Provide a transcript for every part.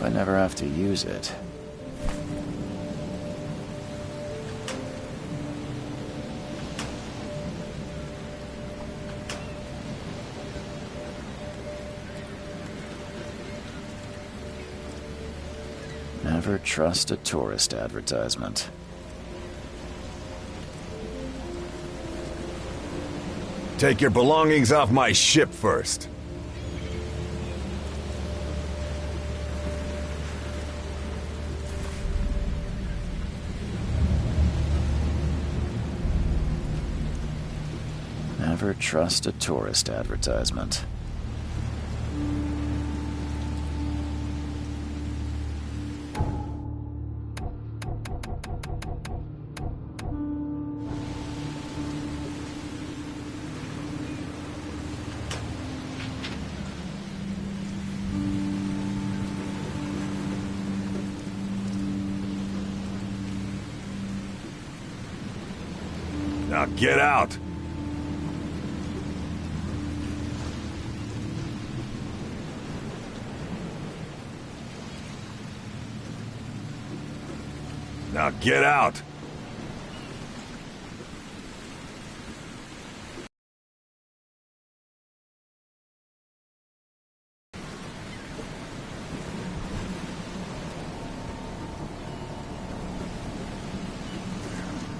I never have to use it. Never trust a tourist advertisement. Take your belongings off my ship first. Never trust a tourist advertisement. Now get out! Now get out!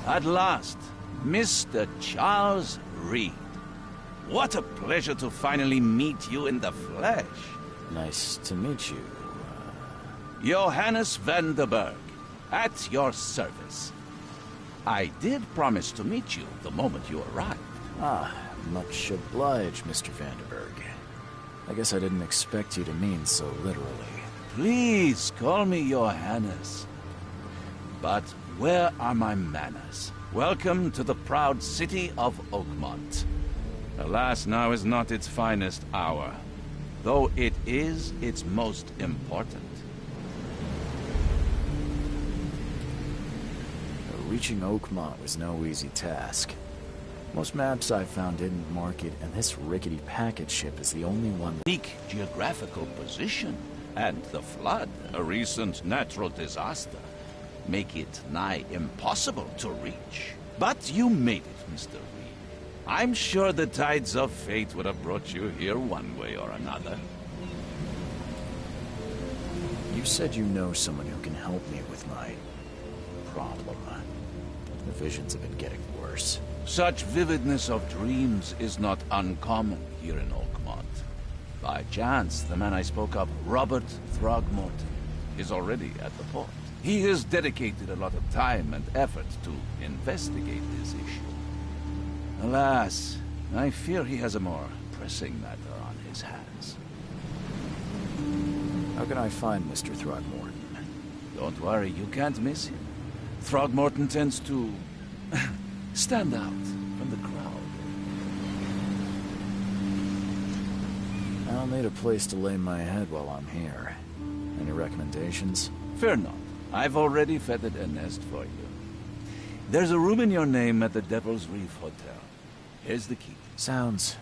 At last, Mr. Charles Reed. What a pleasure to finally meet you in the flesh. Nice to meet you. Johannes van der Berg, at your service. I did promise to meet you the moment you arrived. Ah, much obliged, Mr. Vanderberg. I guess I didn't expect you to mean so literally. Please call me Johannes. But where are my manners? Welcome to the proud city of Oakmont. Alas, now is not its finest hour, though it is its most important. Reaching Oakmont was no easy task. Most maps I found didn't mark it, and this rickety packet ship is the only one that... Unique geographical position, and the flood, a recent natural disaster, make it nigh impossible to reach. But you made it, Mr. Reed. I'm sure the tides of fate would have brought you here one way or another. You said you know someone who can help me with my problem. The visions have been getting worse. Such vividness of dreams is not uncommon here in Oakmont. By chance, the man I spoke of, Robert Throgmorton, is already at the port. He has dedicated a lot of time and effort to investigate this issue. Alas, I fear he has a more pressing matter on his hands. How can I find Mr. Throgmorton? Don't worry, you can't miss him. Throgmorton tends to stand out from the crowd. I'll need a place to lay my head while I'm here. Any recommendations? Fear not. I've already feathered a nest for you. There's a room in your name at the Devil's Reef Hotel. Here's the key. Sounds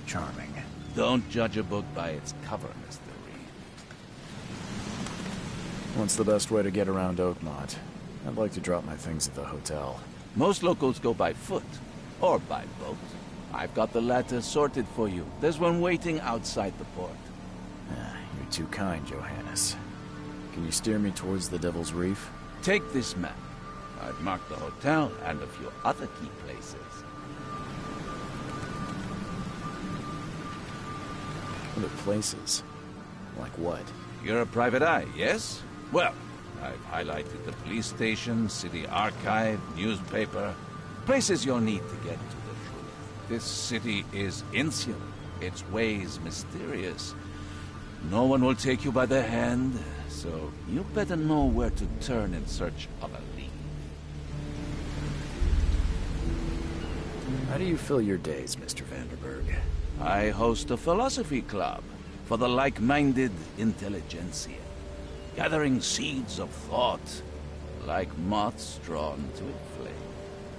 charming. Don't judge a book by its cover, Mr. Reed. What's the best way to get around Oakmont? I'd like to drop my things at the hotel. Most locals go by foot, or by boat. I've got the latter sorted for you. There's one waiting outside the port. You're too kind, Johannes. Can you steer me towards the Devil's Reef? Take this map. I've marked the hotel and a few other key places. Other places? Like what? You're a private eye, yes? Well, I've highlighted the police station, city archive, newspaper, places you'll need to get to the truth. This city is insular, its ways mysterious. No one will take you by the hand, so you better know where to turn in search of a lead. How do you fill your days, Mr. Vanderberg? I host a philosophy club for the like-minded intelligentsia, gathering seeds of thought, like moths drawn to a flame.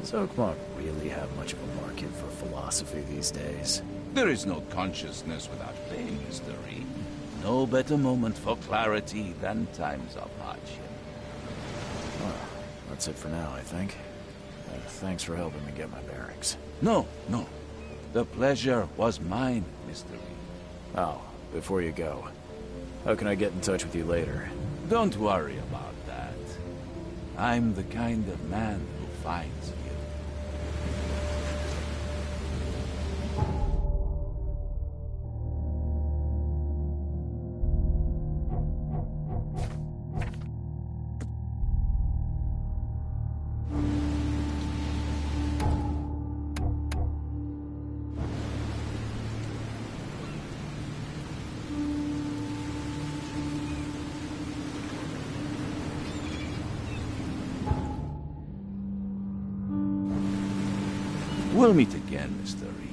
Does Oakmont really have much of a market for philosophy these days? There is no consciousness without pain, Mr. Reed. No better moment for clarity than times of hardship. Well, that's it for now, I think. Thanks for helping me get my bearings. No. The pleasure was mine, Mr. Reed. Oh, before you go, how can I get in touch with you later? Don't worry about that. I'm the kind of man who finds you. We'll meet again, Mr. Reed.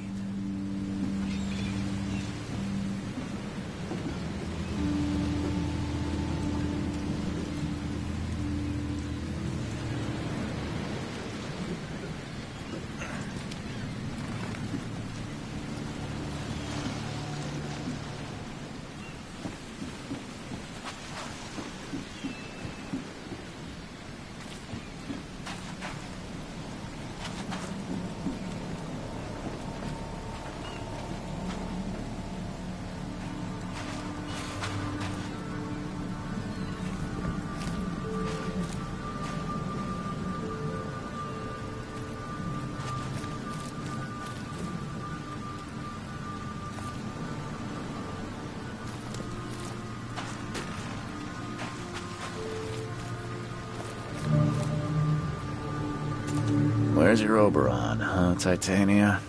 Where's your Oberon, huh, Titania?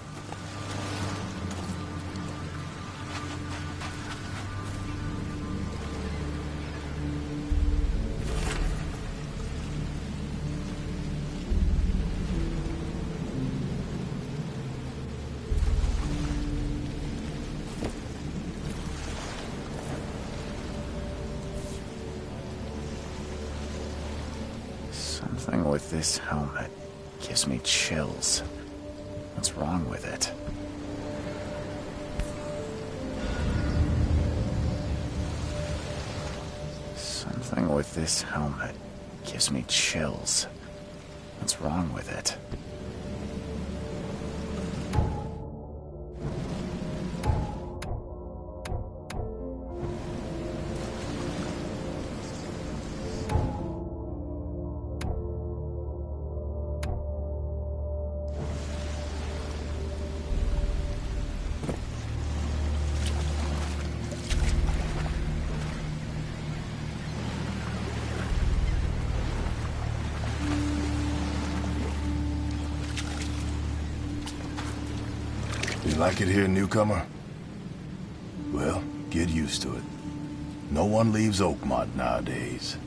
Something with this helmet gives me chills. What's wrong with it? Something with this helmet gives me chills. What's wrong with it? You like it here, newcomer? Well, get used to it. No one leaves Oakmont nowadays.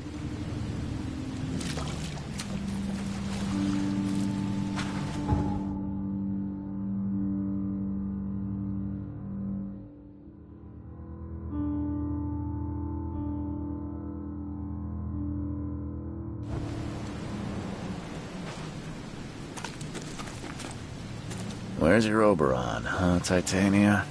Where's your Oberon, huh, Titania?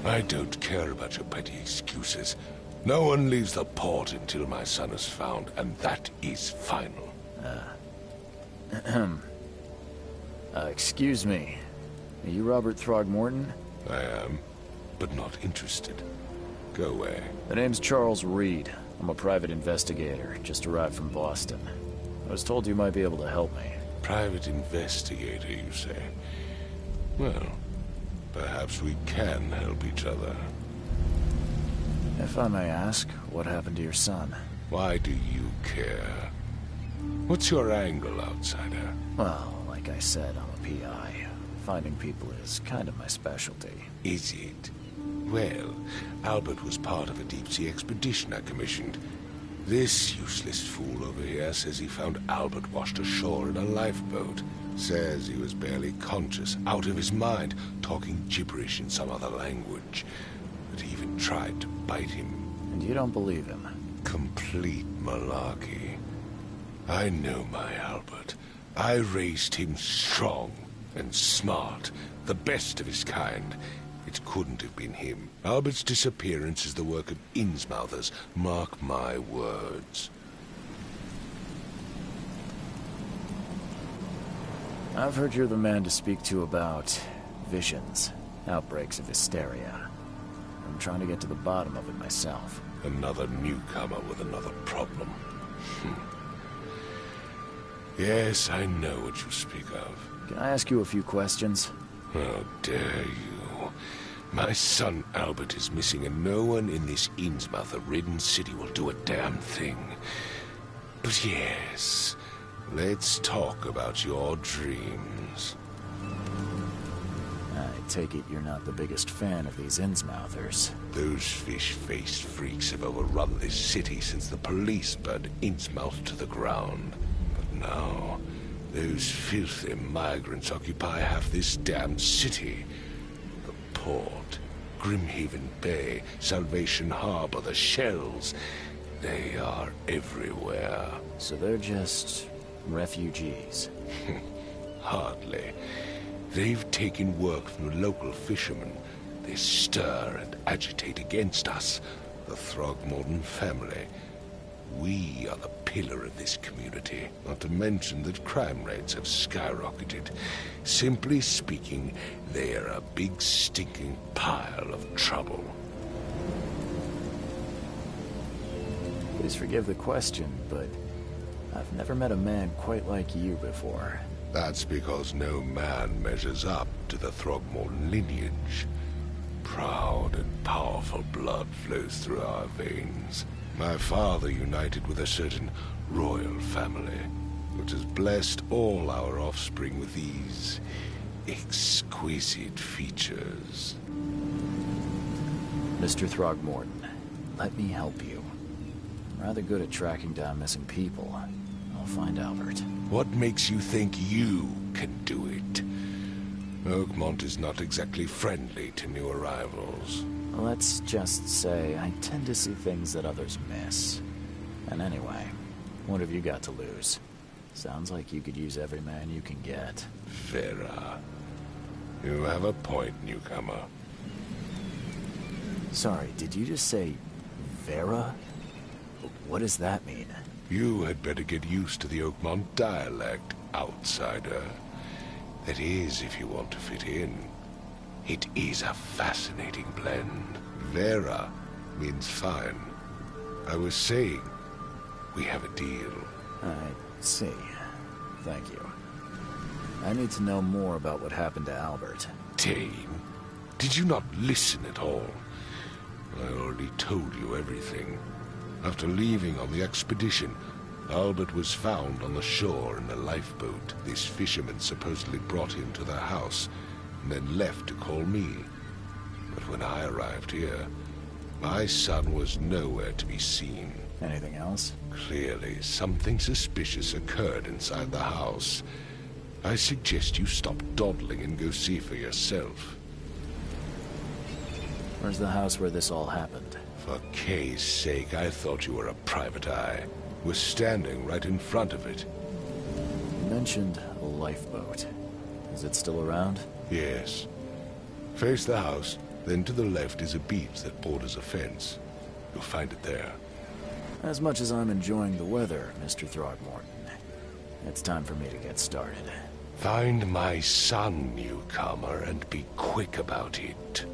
I don't care about your petty excuses. No one leaves the port until my son is found, and that is final. Excuse me. Are you Robert Throgmorton? I am, but not interested. Go away. The name's Charles Reed. I'm a private investigator, just arrived from Boston. I was told you might be able to help me. Private investigator, you say? Well, perhaps we can help each other. If I may ask, what happened to your son? Why do you care? What's your angle, outsider? Well, like I said, I'm a PI. Finding people is kind of my specialty. Is it? Well, Albert was part of a deep-sea expedition I commissioned. This useless fool over here says he found Albert washed ashore in a lifeboat. Says he was barely conscious, out of his mind, talking gibberish in some other language. But he even tried to bite him. And you don't believe him? Complete malarkey. I know my Albert. I raised him strong and smart, the best of his kind. It couldn't have been him. Albert's disappearance is the work of Innsmouthers. Mark my words. I've heard you're the man to speak to about visions, outbreaks of hysteria. I'm trying to get to the bottom of it myself. Another newcomer with another problem. Yes, I know what you speak of. Can I ask you a few questions? How dare you? My son Albert is missing, and no one in this Innsmouther-ridden city will do a damn thing. But yes, let's talk about your dreams. I take it you're not the biggest fan of these Innsmouthers. Those fish-faced freaks have overrun this city since the police burned Innsmouth to the ground. But now, those filthy migrants occupy half this damned city. The port, Grimhaven Bay, Salvation Harbor, the shells. They are everywhere. So they're just Refugees. Hardly. They've taken work from the local fishermen. They stir and agitate against us, the Throgmorton family. We are the pillar of this community, not to mention that crime rates have skyrocketed. Simply speaking, they are a big stinking pile of trouble. Please forgive the question, but I've never met a man quite like you before. That's because no man measures up to the Throgmorton lineage. Proud and powerful blood flows through our veins. My father united with a certain royal family, which has blessed all our offspring with these exquisite features. Mr. Throgmorton, let me help you. I'm rather good at tracking down missing people. I'll find Albert. What makes you think you can do it? Oakmont is not exactly friendly to new arrivals. Let's just say I tend to see things that others miss. And anyway, what have you got to lose? Sounds like you could use every man you can get. Vera. You have a point, newcomer. Sorry, did you just say Vera? What does that mean? You had better get used to the Oakmont dialect, outsider. That is, if you want to fit in. It is a fascinating blend. Vera means fine. I was saying, we have a deal. I see. Thank you. I need to know more about what happened to Albert. Tane, did you not listen at all? I already told you everything. After leaving on the expedition, Albert was found on the shore in a lifeboat. This fisherman supposedly brought him to their house, and then left to call me. But when I arrived here, my son was nowhere to be seen. Anything else? Clearly, something suspicious occurred inside the house. I suggest you stop dawdling and go see for yourself. Where's the house where this all happened? For Kay's sake, I thought you were a private eye. We're standing right in front of it. You mentioned a lifeboat. Is it still around? Yes. Face the house, then to the left is a beach that borders a fence. You'll find it there. As much as I'm enjoying the weather, Mr. Throgmorton, it's time for me to get started. Find my son, newcomer, and be quick about it.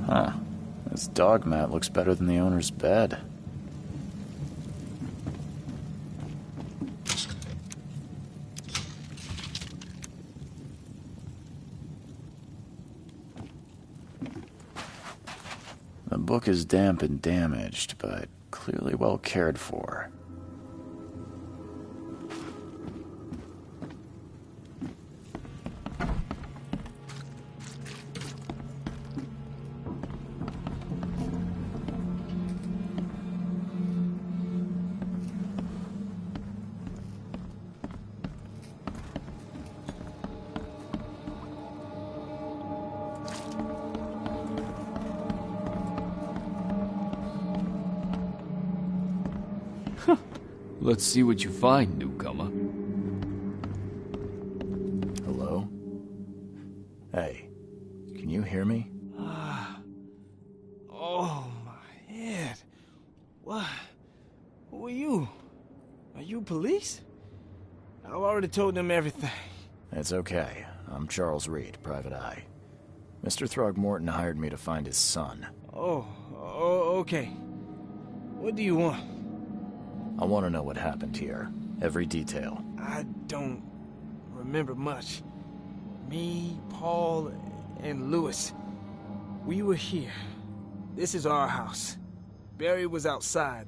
Huh. This dog mat looks better than the owner's bed. The book is damp and damaged, but clearly well cared for. Let's see what you find, newcomer. Hello? Hey, can you hear me? Oh, my head. What? Who are you? Are you police? I've already told them everything. It's okay. I'm Charles Reed, Private Eye. Mr. Throgmorton hired me to find his son. Oh, okay. What do you want? I want to know what happened here. Every detail. I don't remember much. Me, Paul, and Lewis. We were here. This is our house. Barry was outside,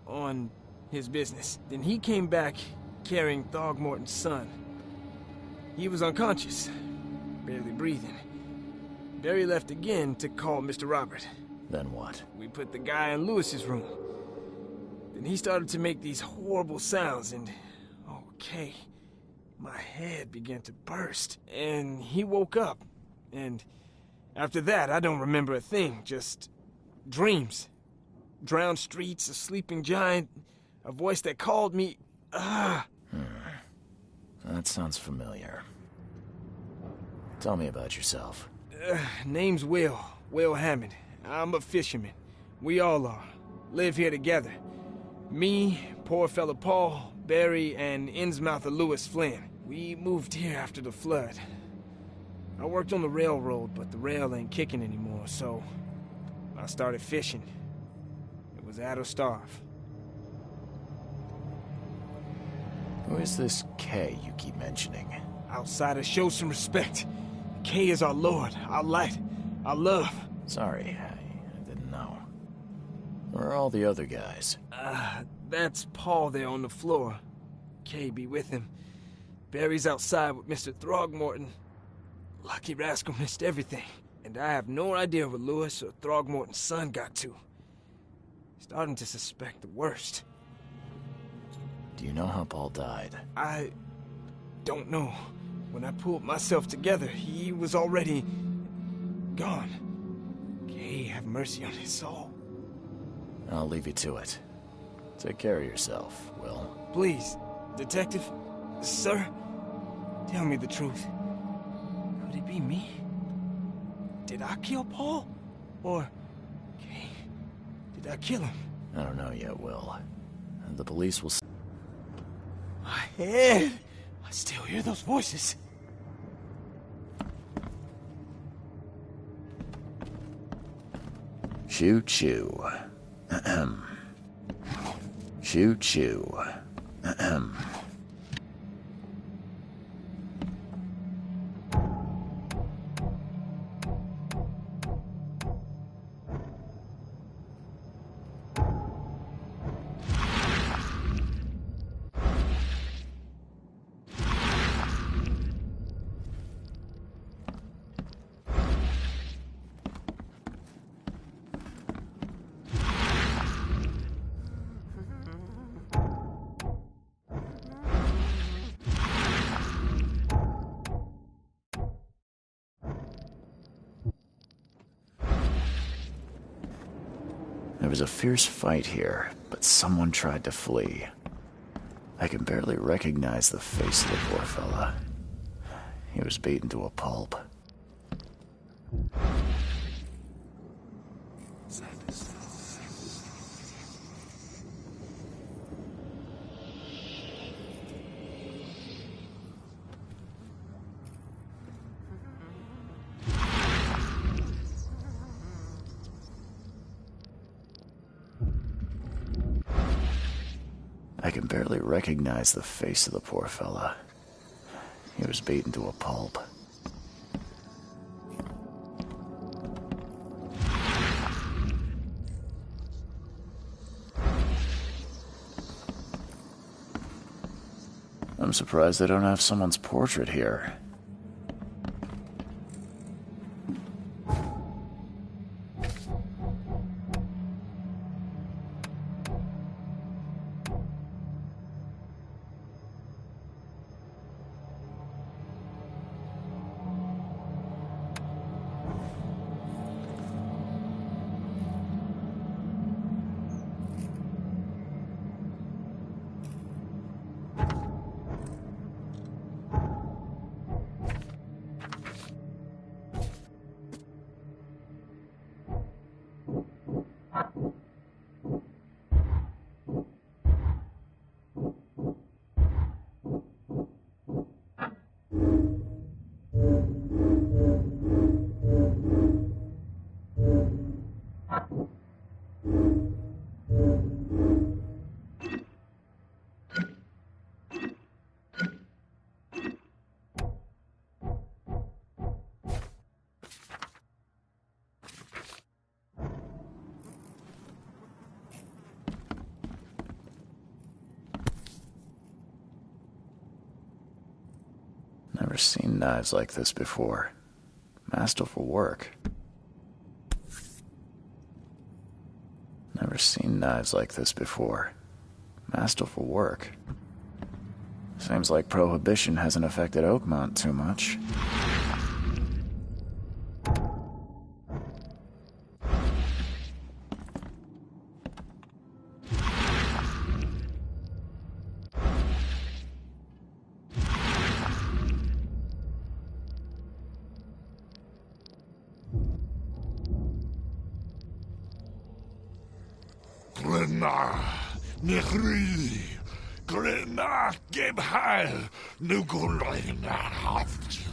on his business. Then he came back carrying Throgmorton's son. He was unconscious, barely breathing. Barry left again to call Mr. Robert. Then what? We put the guy in Lewis's room. Then he started to make these horrible sounds and... okay, my head began to burst. And he woke up. And after that, I don't remember a thing, just dreams. Drowned streets, a sleeping giant, a voice that called me... That sounds familiar. Tell me about yourself. Name's Will Hammond. I'm a fisherman. We all are. Live here together. Me, poor fella Paul, Barry, and Innsmouther Lewis Flynn. We moved here after the flood. I worked on the railroad, but the rail ain't kicking anymore, so I started fishing. It was at or starve. Who is this K you keep mentioning? Outsiders, show some respect. K is our lord, our light, our love. Sorry, I didn't know. Where are all the other guys? That's Paul there on the floor. K be with him. Barry's outside with Mr. Throgmorton. Lucky rascal missed everything. And I have no idea where Lewis or Throgmorton's son got to. Starting to suspect the worst. Do you know how Paul died? I don't know. When I pulled myself together, he was already gone. K have mercy on his soul. I'll leave you to it. Take care of yourself, Will. Please, detective, sir, tell me the truth. Could it be me? Did I kill Paul? Or, K, did I kill him? I don't know yet, Will. The police will... My head! I still hear those voices. Choo-choo. Ahem. Choo-choo. Ahem. There was a fierce fight here, but someone tried to flee. I can barely recognize the face of the poor fella. He was beaten to a pulp. barely recognize the face of the poor fella. He was beaten to a pulp. I'm surprised they don't have someone's portrait here. Never seen knives like this before. Masterful work. Never seen knives like this before. Masterful work. Seems like Prohibition hasn't affected Oakmont too much. Glenna, Nechri, Glenna, Gebheil, Nuguleina Haft.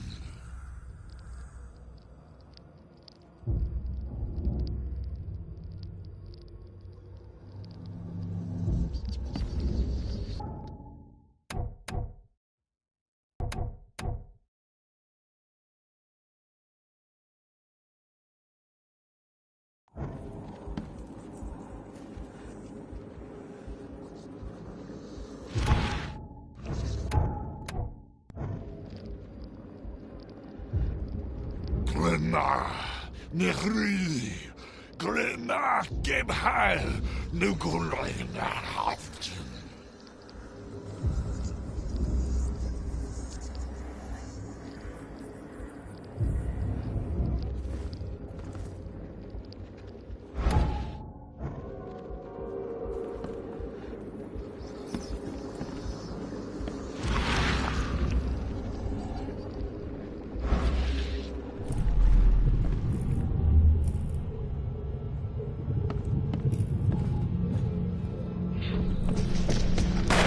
Glenna, Nechri, Glenna, Gebheil, Nuguleina Haft.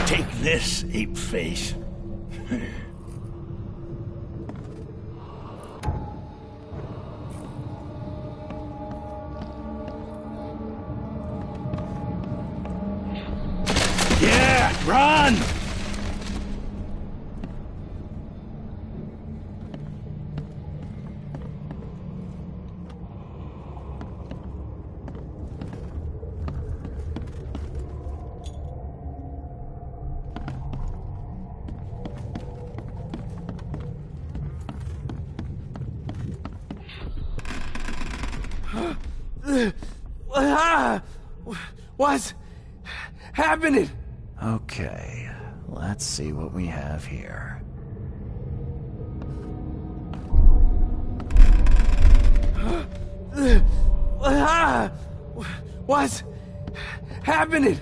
Take this, ape face. Yeah, run! What's happening? Okay, let's see what we have here. What's happening?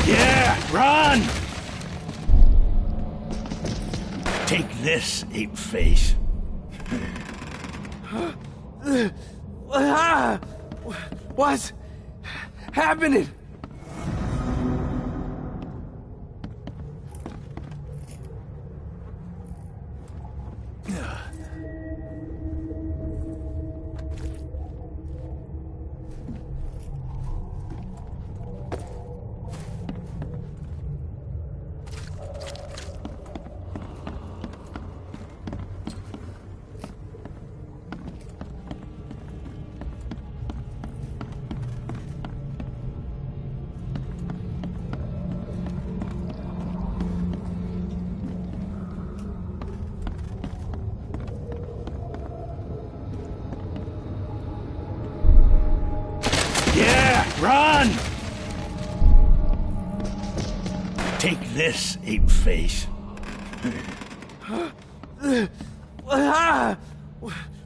Yeah, run! Take this, ape face. What's happening? Take this, ape face.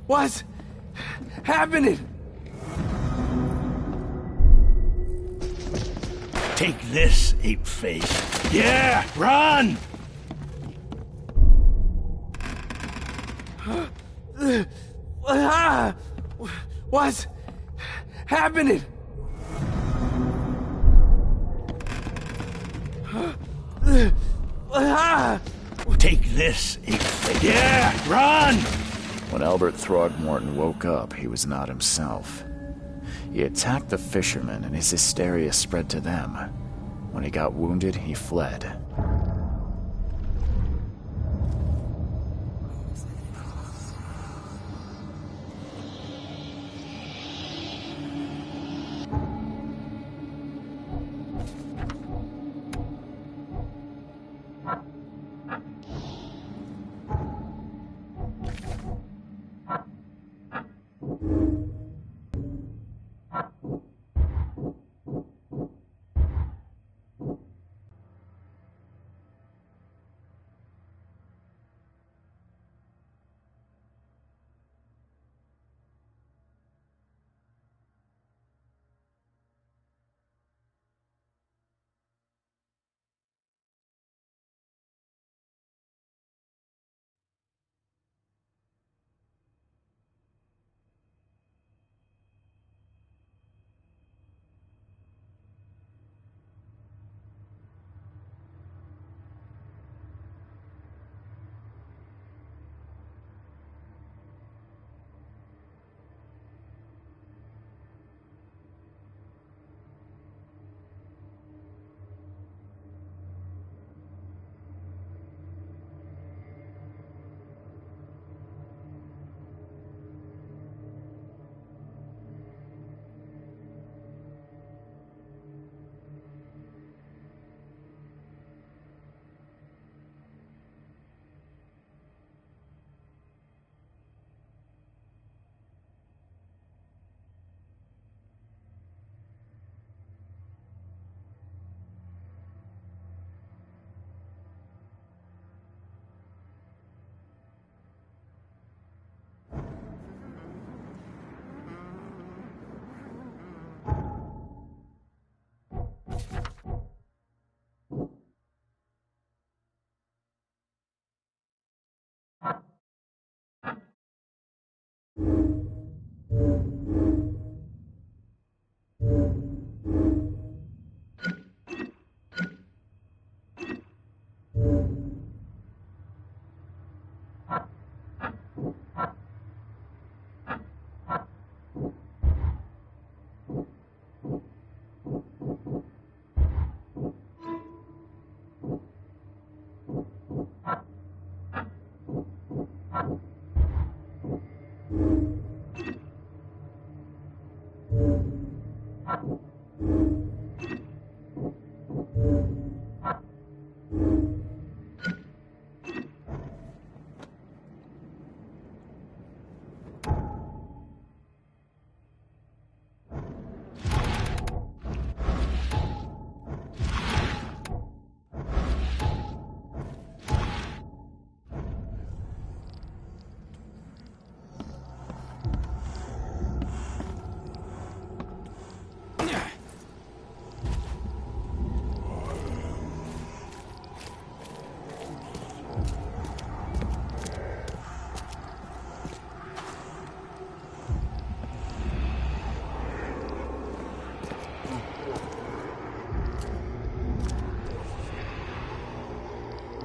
What's happening? Take this, ape face. Yeah, run! What's happening? Take this, ape face. Yeah, run! When Albert Throgmorton woke up, he was not himself. He attacked the fishermen, and his hysteria spread to them. When he got wounded, he fled.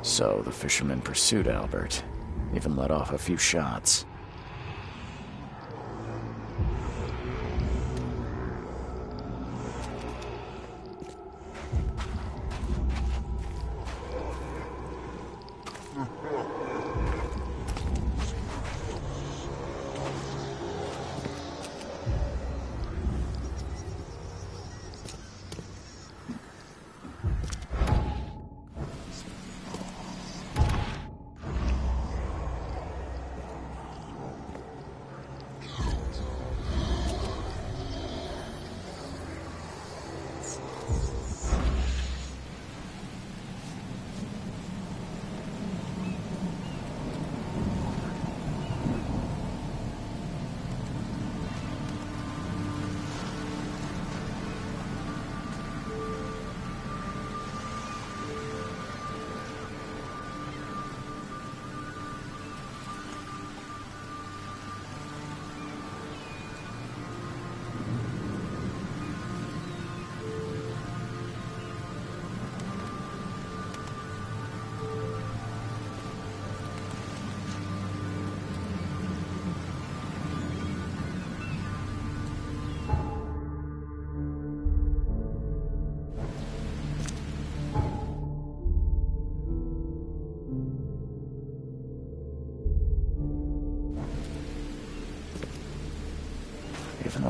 So the fishermen pursued Albert, even let off a few shots.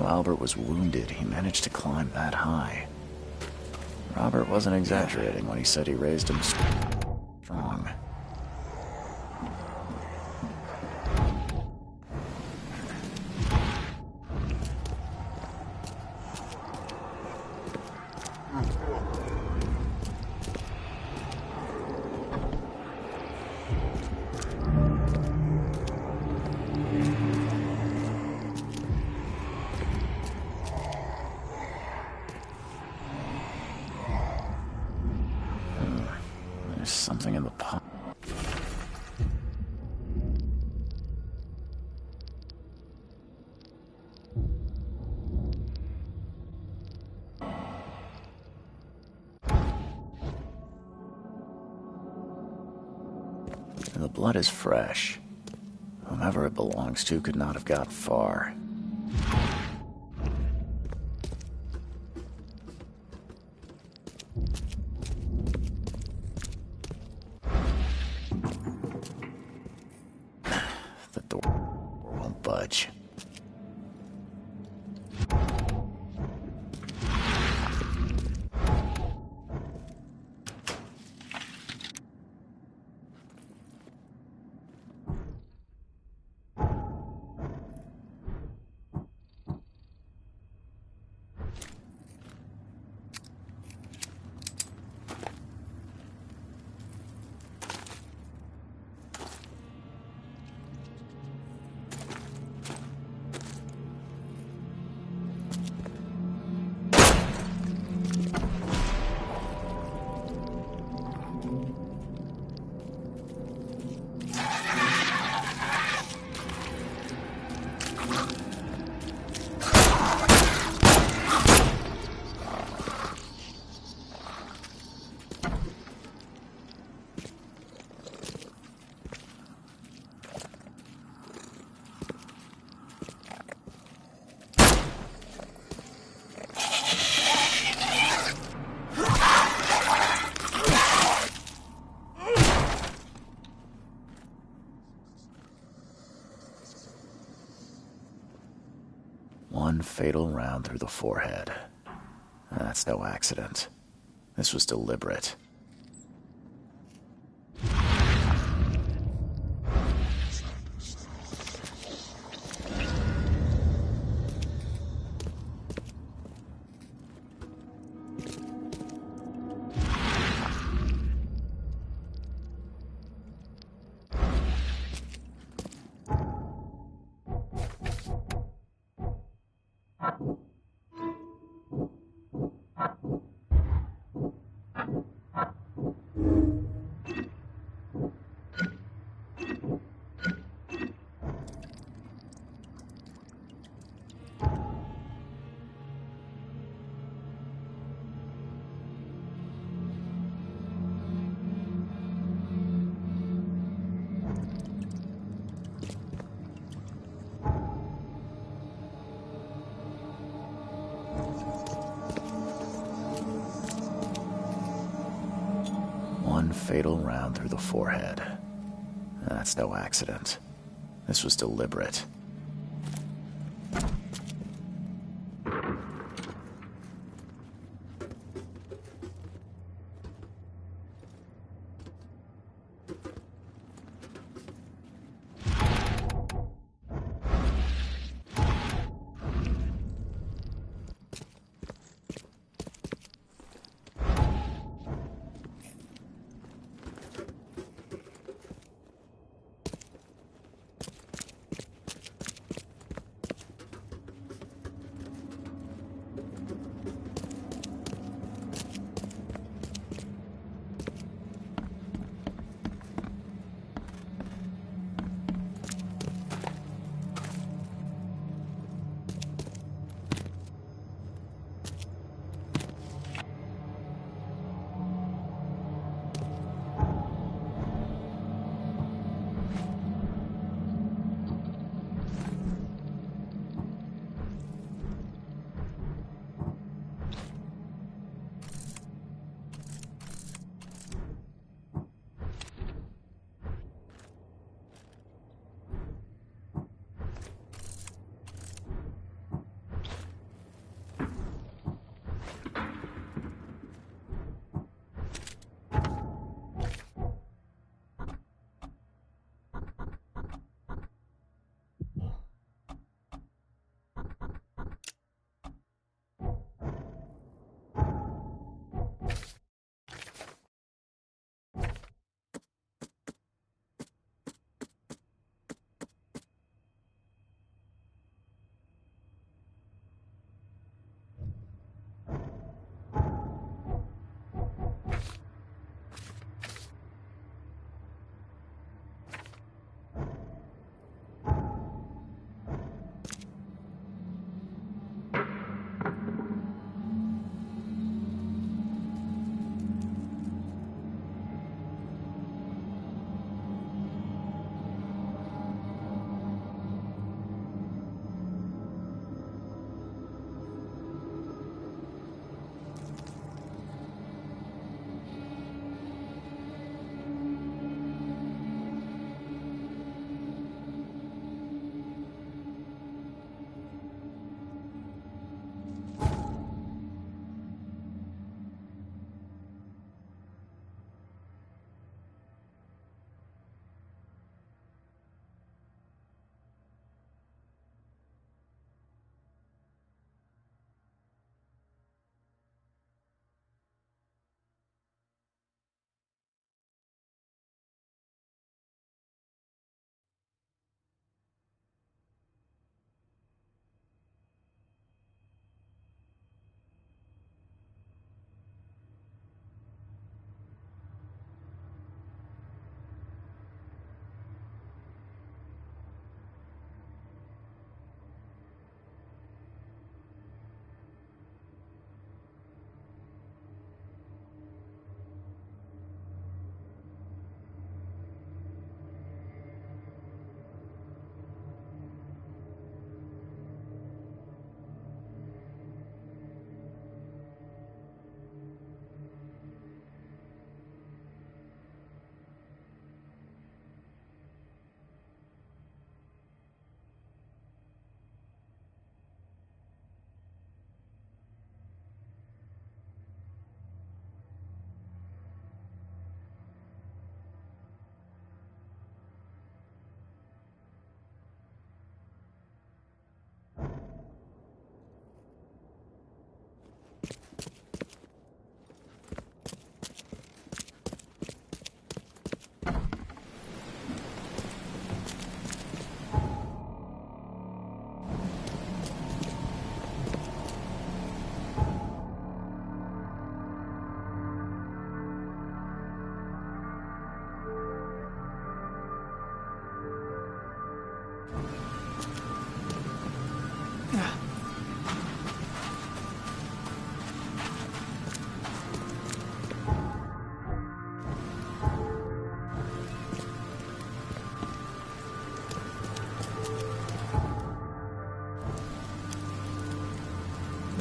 though Albert was wounded, he managed to climb that high. Robert wasn't exaggerating when he said he raised him strong. There's something in the pot. The blood is fresh. Whomever it belongs to could not have got far. The door won't budge. One fatal round through the forehead. That's no accident. This was deliberate. One fatal round through the forehead. That's no accident. This was deliberate.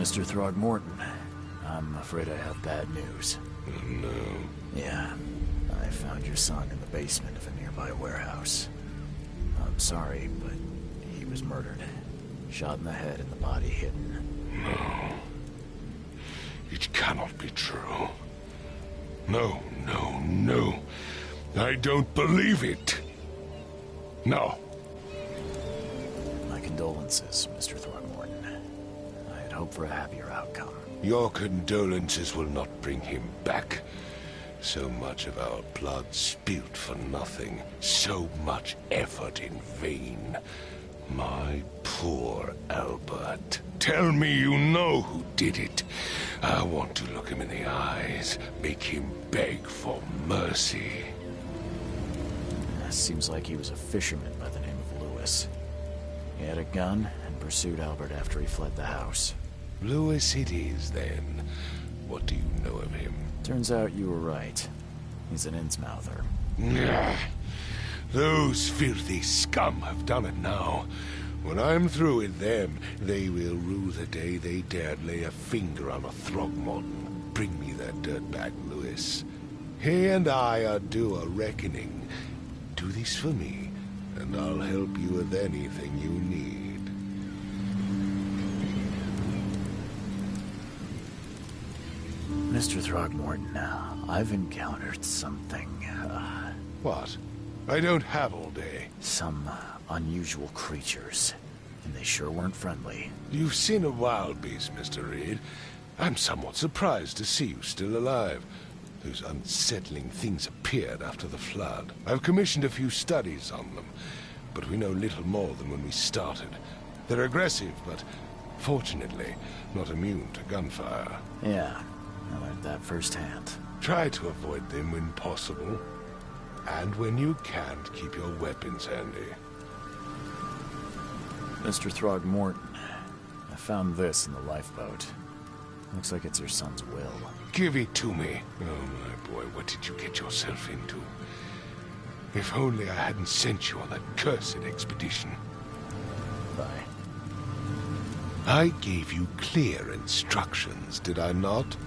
Mr. Throgmorton, I'm afraid I have bad news. Oh, no. Yeah, I found your son in the basement of a nearby warehouse. I'm sorry, but he was murdered. Shot in the head and the body hidden. No. It cannot be true. No, no, no. I don't believe it. No. My condolences, Mr. Throgmorton. I had hoped for a happier outcome. Your condolences will not bring him back. So much of our blood spilt for nothing. So much effort in vain. My poor Albert. Tell me you know who did it. I want to look him in the eyes, make him beg for mercy. Seems like he was a fisherman by the name of Lewis. He had a gun and pursued Albert after he fled the house. Lewis it is, then. What do you know of him? Turns out you were right. He's an Innsmouther. Nah. Those filthy scum have done it now. When I'm through with them, they will rue the day they dared lay a finger on a Throgmorton. Bring me that dirtbag, Lewis. He and I are due a reckoning. Do this for me, and I'll help you with anything you need. Mr. Throgmorton, I've encountered something, What? I don't have all day. some unusual creatures, and they sure weren't friendly. You've seen a wild beast, Mr. Reed. I'm somewhat surprised to see you still alive. Those unsettling things appeared after the flood. I've commissioned a few studies on them, but we know little more than when we started. They're aggressive, but fortunately not immune to gunfire. Yeah, I learned that firsthand. Try to avoid them when possible. And when you can't, keep your weapons handy. Mr. Throgmorton, I found this in the lifeboat. Looks like it's your son's will. Give it to me. Oh, my boy, what did you get yourself into? If only I hadn't sent you on that cursed expedition. Bye. I gave you clear instructions, did I not?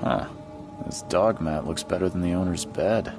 Huh. This dog mat looks better than the owner's bed.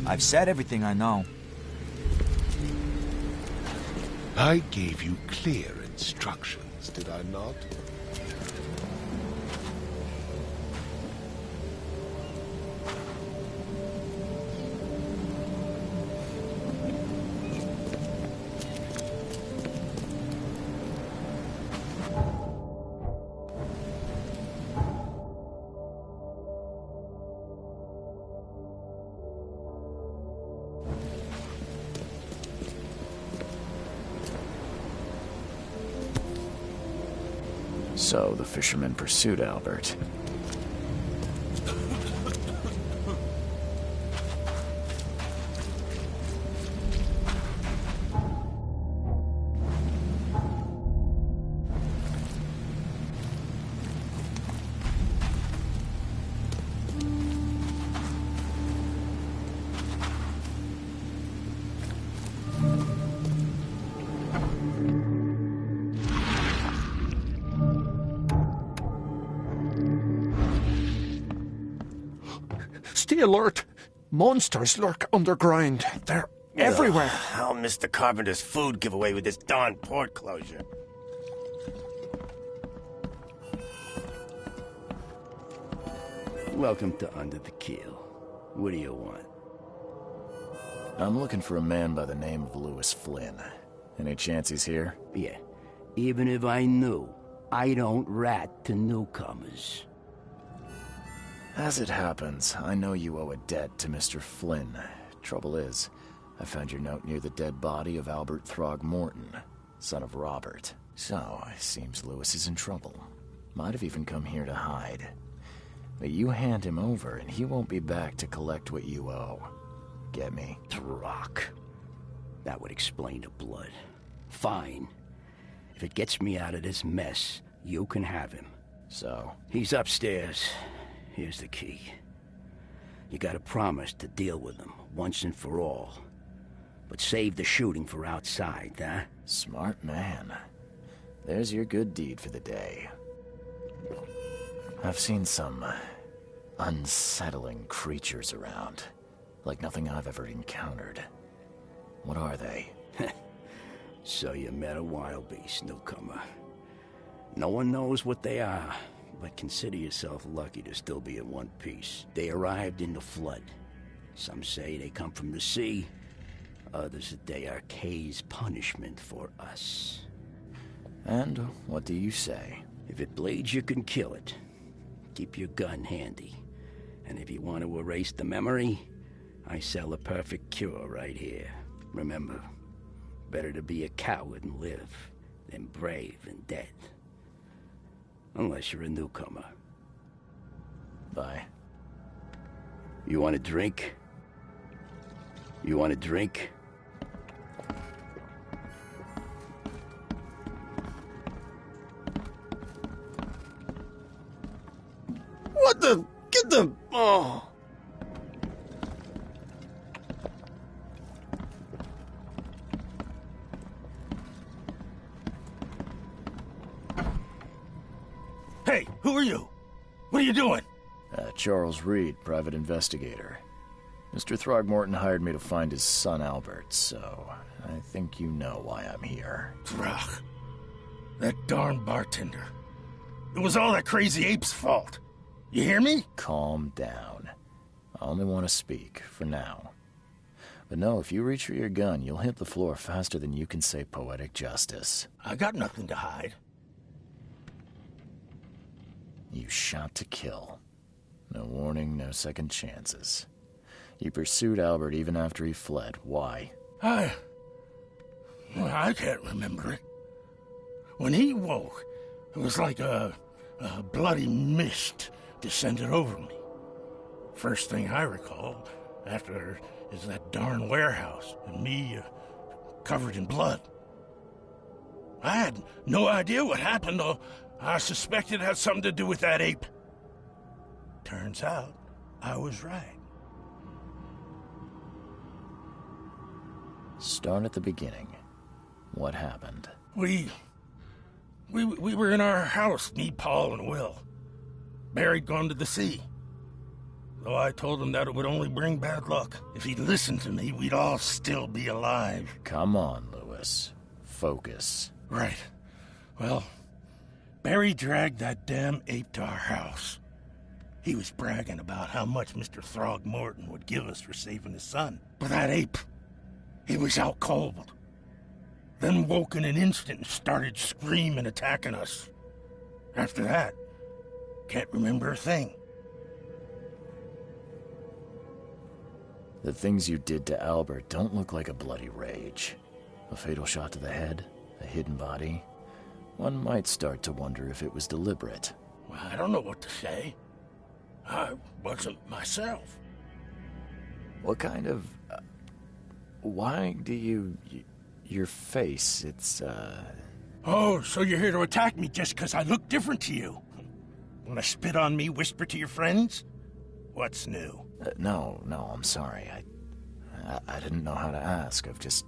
I've said everything I know. I gave you clear instructions, did I not? So the fisherman pursued Albert. Stay alert! Monsters lurk underground. They're everywhere. I'll miss the carpenter's food giveaway with this darn port closure. Welcome to Under the Keel. What do you want? I'm looking for a man by the name of Louis Flynn. Any chance he's here? Yeah. Even if I knew, I don't rat to newcomers. As it happens, I know you owe a debt to Mr. Flynn. Trouble is, I found your note near the dead body of Albert Throgmorton, son of Robert. So, it seems Louis is in trouble. Might have even come here to hide. But you hand him over, and he won't be back to collect what you owe. Get me? Throck. That would explain the blood. Fine. If it gets me out of this mess, you can have him. So? He's upstairs. Here's the key. You gotta promise to deal with him, once and for all. But save the shooting for outside, huh? Smart man. There's your good deed for the day. I've seen some unsettling creatures around. Like nothing I've ever encountered. What are they? So you met a wild beast, newcomer. No one knows what they are. But consider yourself lucky to still be in one piece. They arrived in the flood. Some say they come from the sea. Others that they are Kay's punishment for us. And what do you say? If it bleeds, you can kill it. Keep your gun handy. And if you want to erase the memory, I sell a perfect cure right here. Remember, better to be a coward and live than brave and dead. Unless you're a newcomer. Bye. You want a drink? You want a drink? What the... Get the... Oh... Hey, who are you? What are you doing? Charles Reed, private investigator. Mr. Throgmorton hired me to find his son Albert, so I think you know why I'm here. Throg. That darn bartender. It was all that crazy ape's fault. You hear me? Calm down. I only want to speak, for now. But no, if you reach for your gun, you'll hit the floor faster than you can say poetic justice. I got nothing to hide. You shot to kill. No warning, no second chances. You pursued Albert even after he fled. Why? I can't remember it. When he woke, it was like a bloody mist descended over me. First thing I recall after is that darn warehouse and me covered in blood. I had no idea what happened, though. I suspected it had something to do with that ape. Turns out, I was right. Start at the beginning. What happened? We were in our house, me, Paul, and Will. Barry'd gone to the sea. though I told him that it would only bring bad luck. If he'd listened to me, we'd all still be alive. Come on, Lewis. Focus. Right. Well, Barry dragged that damn ape to our house. He was bragging about how much Mr. Throgmorton would give us for saving his son. But that ape, he was out cold. Then woke in an instant and started screaming, attacking us. After that, can't remember a thing. The things you did to Albert don't look like a bloody rage. A fatal shot to the head, a hidden body. One might start to wonder if it was deliberate. Well, I don't know what to say. I wasn't myself. What kind of... why do you... your face, it's, Oh, so you're here to attack me just because I look different to you? Want to spit on me, whisper to your friends? What's new? No, I'm sorry. I didn't know how to ask. I've just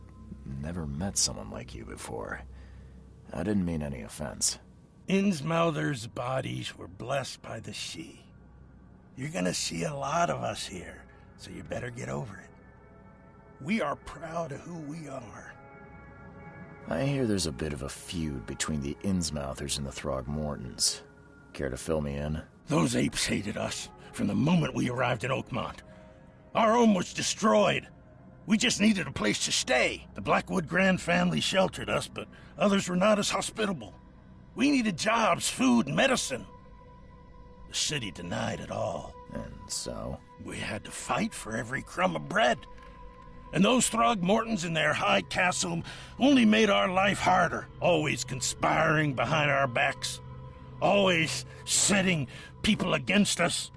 never met someone like you before. I didn't mean any offense. Innsmouther's bodies were blessed by the Sidhe. You're gonna see a lot of us here, so you better get over it. We are proud of who we are. I hear there's a bit of a feud between the Innsmouthers and the Throgmortons. Care to fill me in? Those apes hated us from the moment we arrived in Oakmont. Our home was destroyed. We just needed a place to stay. The Blackwood Grand family sheltered us, but others were not as hospitable. We needed jobs, food, and medicine. The city denied it all. And so? We had to fight for every crumb of bread. And those Throgmortons in their high castle only made our life harder, always conspiring behind our backs, always setting people against us.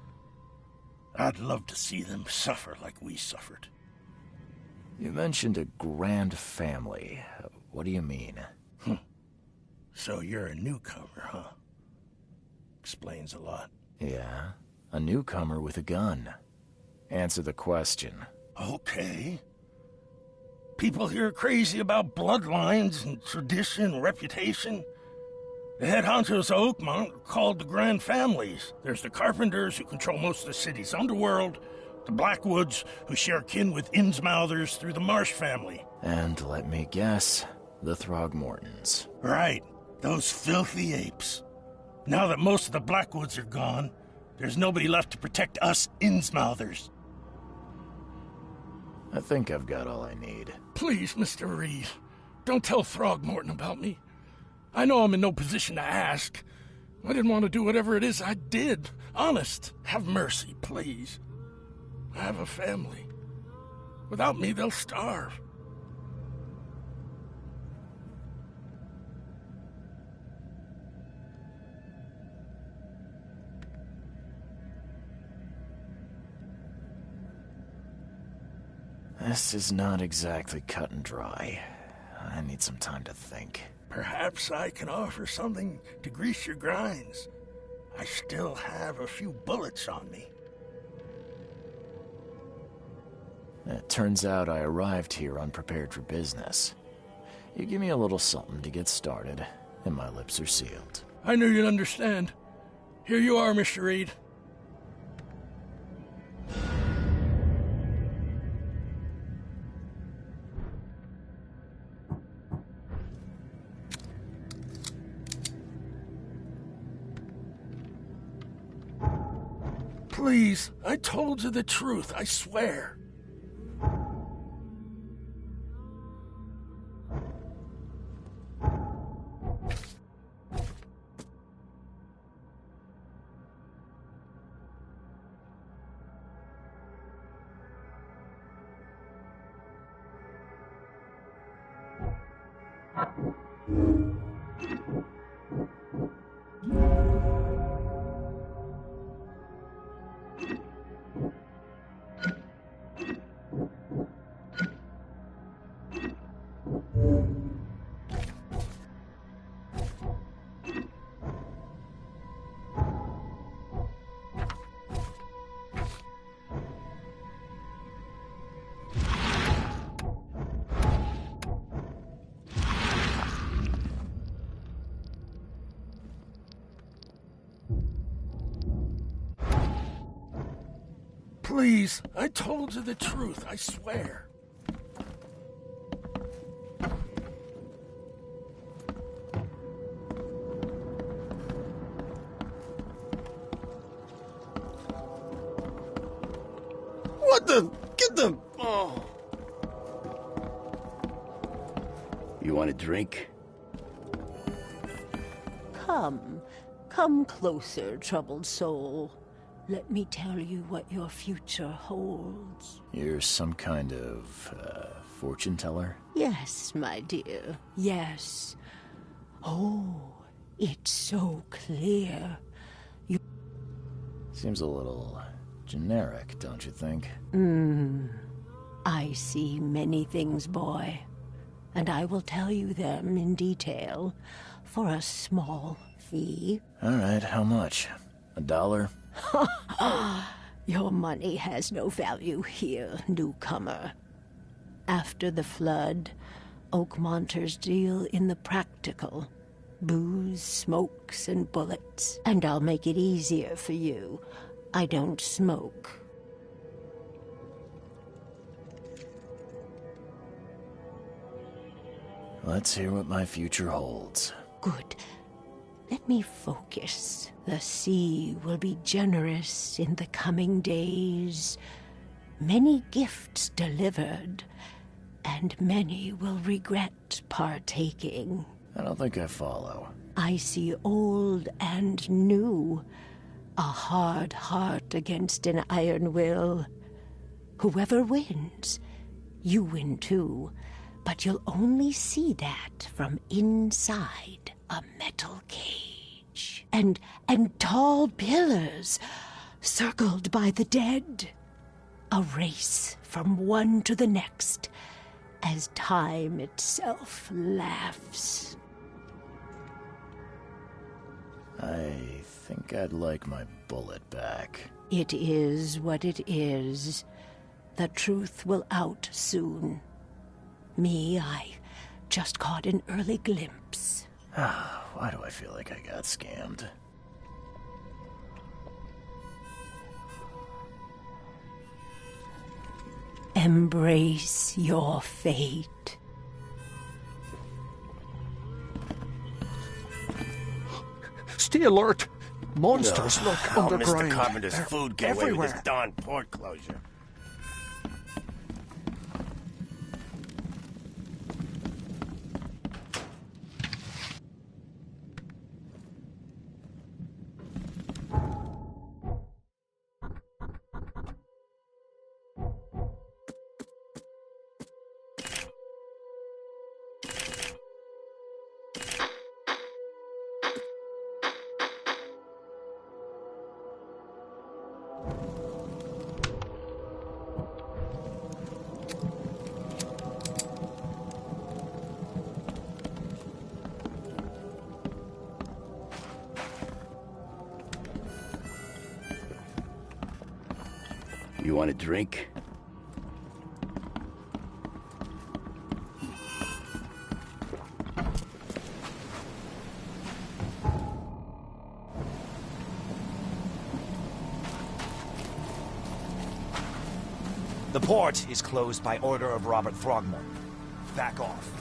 I'd love to see them suffer like we suffered. You mentioned a grand family. What do you mean? So you're a newcomer, huh? Explains a lot. Yeah, a newcomer with a gun. Answer the question. Okay. People here are crazy about bloodlines and tradition and reputation. The head honchos of Oakmont are called the Grand Families. There's the Carpenters, who control most of the city's underworld, the Blackwoods, who share kin with Innsmouthers through the Marsh family. And let me guess, the Throgmortons. Right, those filthy apes. Now that most of the Blackwoods are gone, there's nobody left to protect us Innsmouthers. I think I've got all I need. Please, Mr. Reed, don't tell Throgmorton about me. I know I'm in no position to ask. I didn't want to do whatever it is I did. Honest, have mercy, please. I have a family. Without me, they'll starve. This is not exactly cut and dry. I need some time to think. Perhaps I can offer something to grease your grinds. I still have a few bullets on me. It turns out I arrived here unprepared for business. You give me a little something to get started, and my lips are sealed. I knew you'd understand. Here you are, Mr. Reed. Please, I told you the truth, I swear. Please, I told you the truth, I swear. What the? Get the... Oh. You want a drink? Come closer, troubled soul. Let me tell you what your future holds. You're some kind of, fortune teller? Yes, my dear, yes. Oh, it's so clear. You... Seems a little generic, don't you think? I see many things, boy. And I will tell you them in detail for a small fee. All right, how much? $1? Your money has no value here, newcomer. After the flood, Oakmonters deal in the practical. Booze, smokes, and bullets. And I'll make it easier for you. I don't smoke. Let's hear what my future holds. Good. Let me focus. The sea will be generous in the coming days. Many gifts delivered, and many will regret partaking. I don't think I follow. I see old and new. A hard heart against an iron will. Whoever wins, you win too. But you'll only see that from inside a metal cage. And tall pillars, circled by the dead. A race from one to the next, as time itself laughs. I think I'd like my bullet back. It is what it is. The truth will out soon. Me, I just caught an early glimpse. Why do I feel like I got scammed? Embrace your fate. Stay alert! Monsters lurk Oh, underground. Mr. Carpenter's They're food gave away with everywhere. this darn port closure. You want a drink? The port is closed by order of Robert Throgmorton. Back off.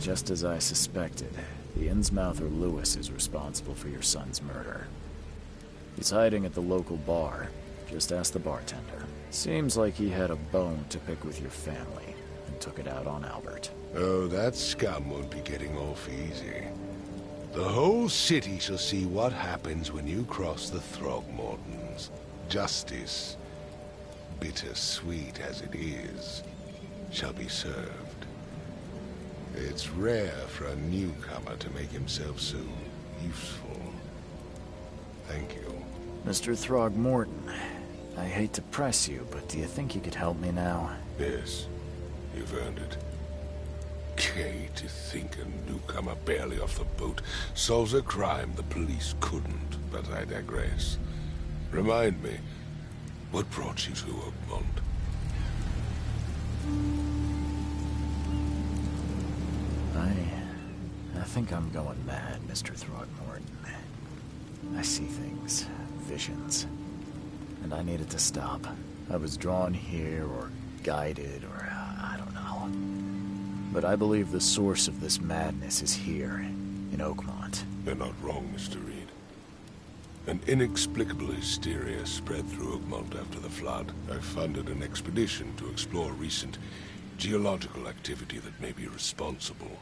Just as I suspected, the Innsmouther Lewis is responsible for your son's murder. He's hiding at the local bar. Just ask the bartender. Seems like he had a bone to pick with your family, and took it out on Albert. Oh, that scum won't be getting off easy. The whole city shall see what happens when you cross the Throgmortons. Justice, bittersweet as it is, shall be served. It's rare for a newcomer to make himself so useful. Thank you. Mr. Throgmorton, I hate to press you, but do you think you could help me now? Yes, you've earned it. Gay to think a newcomer barely off the boat solves a crime the police couldn't, but I digress. Remind me, what brought you to Oakmont? I think I'm going mad, Mr. Throgmorton. I see things, visions, and I needed to stop. I was drawn here, or guided, or I don't know. But I believe the source of this madness is here, in Oakmont. You're not wrong, Mr. Reed. An inexplicable hysteria spread through Oakmont after the flood. I funded an expedition to explore recent geological activity that may be responsible.